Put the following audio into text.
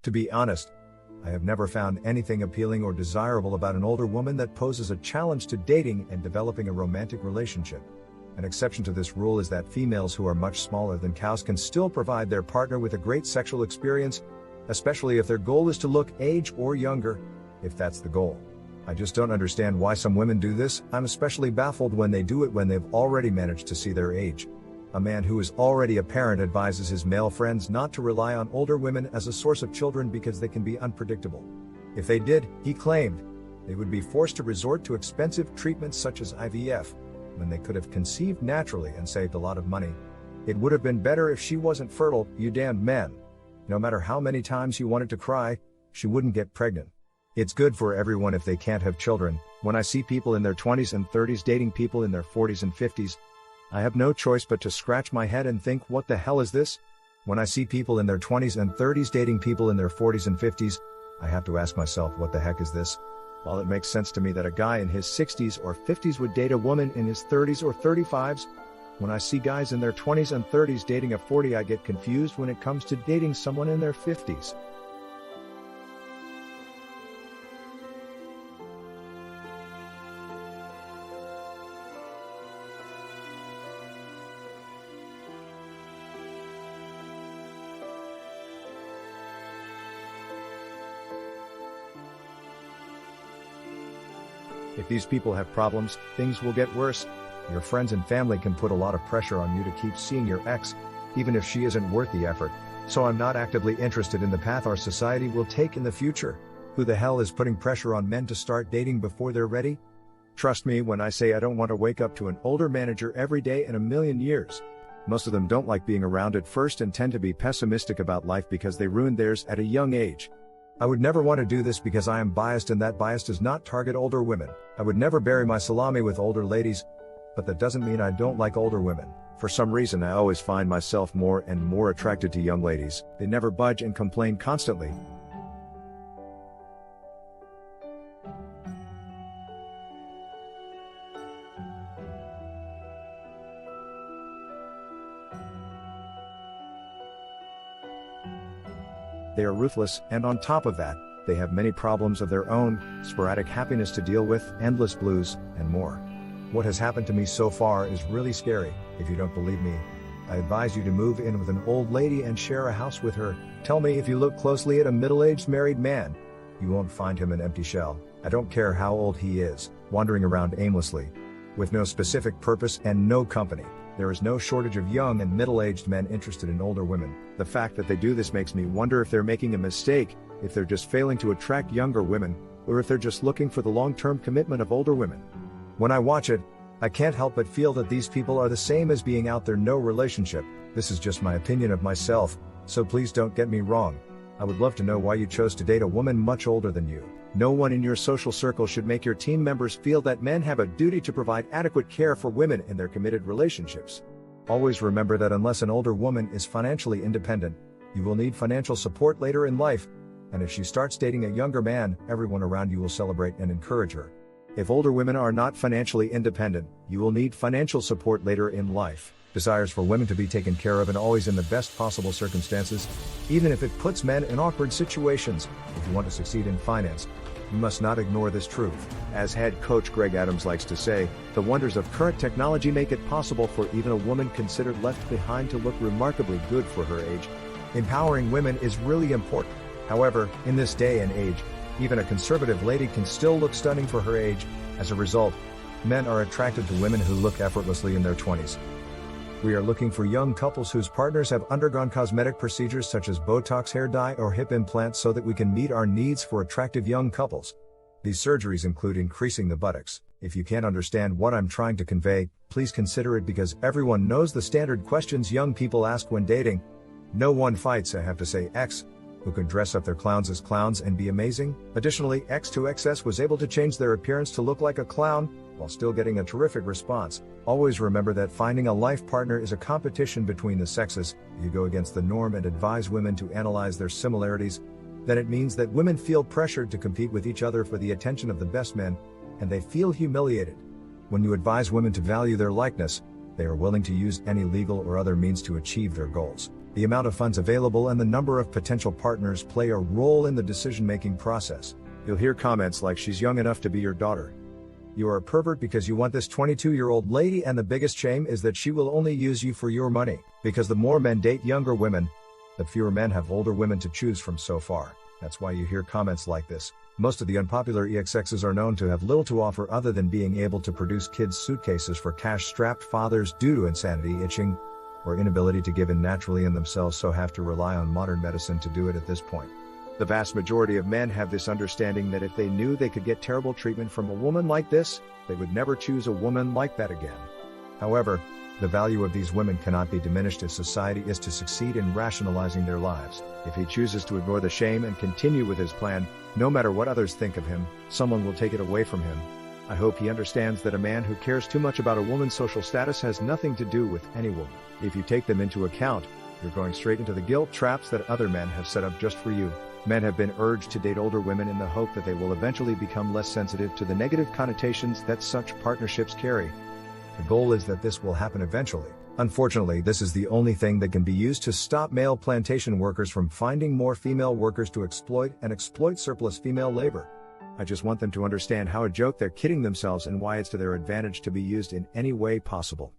To be honest, I have never found anything appealing or desirable about an older woman that poses a challenge to dating and developing a romantic relationship. An exception to this rule is that females who are much smaller than cows can still provide their partner with a great sexual experience, especially if their goal is to look age or younger, if that's the goal. I just don't understand why some women do this. I'm especially baffled when they do it when they've already managed to see their age. A man who is already a parent advises his male friends not to rely on older women as a source of children because they can be unpredictable. If they did, he claimed, they would be forced to resort to expensive treatments such as IVF, when they could have conceived naturally and saved a lot of money. It would have been better if she wasn't fertile, you damned men. No matter how many times you wanted to cry, she wouldn't get pregnant. It's good for everyone if they can't have children. When I see people in their 20s and 30s dating people in their 40s and 50s, I have no choice but to scratch my head and think, what the hell is this? When I see people in their 20s and 30s dating people in their 40s and 50s, I have to ask myself, what the heck is this? While it makes sense to me that a guy in his 60s or 50s would date a woman in his 30s or 35s, when I see guys in their 20s and 30s dating a 40, I get confused when it comes to dating someone in their 50s. If these people have problems, things will get worse. Your friends and family can put a lot of pressure on you to keep seeing your ex, even if she isn't worth the effort. So I'm not actively interested in the path our society will take in the future. Who the hell is putting pressure on men to start dating before they're ready? Trust me when I say I don't want to wake up to an older manager every day in a million years. Most of them don't like being around at first and tend to be pessimistic about life because they ruined theirs at a young age. I would never want to do this because I am biased, and that bias does not target older women. I would never bury my salami with older ladies, but that doesn't mean I don't like older women. For some reason I always find myself more and more attracted to young ladies. They never budge and complain constantly. They are ruthless, and on top of that, they have many problems of their own, sporadic happiness to deal with, endless blues, and more. What has happened to me so far is really scary. If you don't believe me, I advise you to move in with an old lady and share a house with her. Tell me if you look closely at a middle-aged married man, you won't find him an empty shell. I don't care how old he is, wandering around aimlessly, with no specific purpose and no company. There is no shortage of young and middle-aged men interested in older women. The fact that they do this makes me wonder if they're making a mistake, if they're just failing to attract younger women, or if they're just looking for the long-term commitment of older women. When I watch it, I can't help but feel that these people are the same as being out there no relationship. This is just my opinion of myself, so please don't get me wrong. I would love to know why you chose to date a woman much older than you. No one in your social circle should make your team members feel that men have a duty to provide adequate care for women in their committed relationships. Always remember that unless an older woman is financially independent, you will need financial support later in life, and if she starts dating a younger man, everyone around you will celebrate and encourage her. If older women are not financially independent, you will need financial support later in life. Desires for women to be taken care of and always in the best possible circumstances, even if it puts men in awkward situations. If you want to succeed in finance, you must not ignore this truth. As head coach Greg Adams likes to say, the wonders of current technology make it possible for even a woman considered left behind to look remarkably good for her age. Empowering women is really important. However, in this day and age, even a conservative lady can still look stunning for her age. As a result, men are attracted to women who look effortlessly in their 20s. We are looking for young couples whose partners have undergone cosmetic procedures such as Botox, hair dye, or hip implants so that we can meet our needs for attractive young couples. These surgeries include increasing the buttocks. If you can't understand what I'm trying to convey, please consider it, because everyone knows the standard questions young people ask when dating. No one fights, I have to say, X, who can dress up their clowns as clowns and be amazing. Additionally, X2XS was able to change their appearance to look like a clown, while still getting a terrific response. Always remember that finding a life partner is a competition between the sexes. If you go against the norm and advise women to analyze their similarities, then it means that women feel pressured to compete with each other for the attention of the best men, and they feel humiliated. When you advise women to value their likeness, they are willing to use any legal or other means to achieve their goals. The amount of funds available and the number of potential partners play a role in the decision-making process. You'll hear comments like, "She's young enough to be your daughter." You are a pervert because you want this 22-year-old lady, and the biggest shame is that she will only use you for your money. Because the more men date younger women, the fewer men have older women to choose from so far. That's why you hear comments like this. Most of the unpopular EXXs are known to have little to offer other than being able to produce kids' suitcases for cash-strapped fathers due to insanity, itching, or inability to give in naturally in themselves, so have to rely on modern medicine to do it at this point. The vast majority of men have this understanding that if they knew they could get terrible treatment from a woman like this, they would never choose a woman like that again. However, the value of these women cannot be diminished if society is to succeed in rationalizing their lives. If he chooses to ignore the shame and continue with his plan, no matter what others think of him, someone will take it away from him. I hope he understands that a man who cares too much about a woman's social status has nothing to do with any woman. If you take them into account, you're going straight into the guilt traps that other men have set up just for you. Men have been urged to date older women in the hope that they will eventually become less sensitive to the negative connotations that such partnerships carry. The goal is that this will happen eventually. Unfortunately, this is the only thing that can be used to stop male plantation workers from finding more female workers to exploit and exploit surplus female labor. I just want them to understand how a joke they're kidding themselves and why it's to their advantage to be used in any way possible.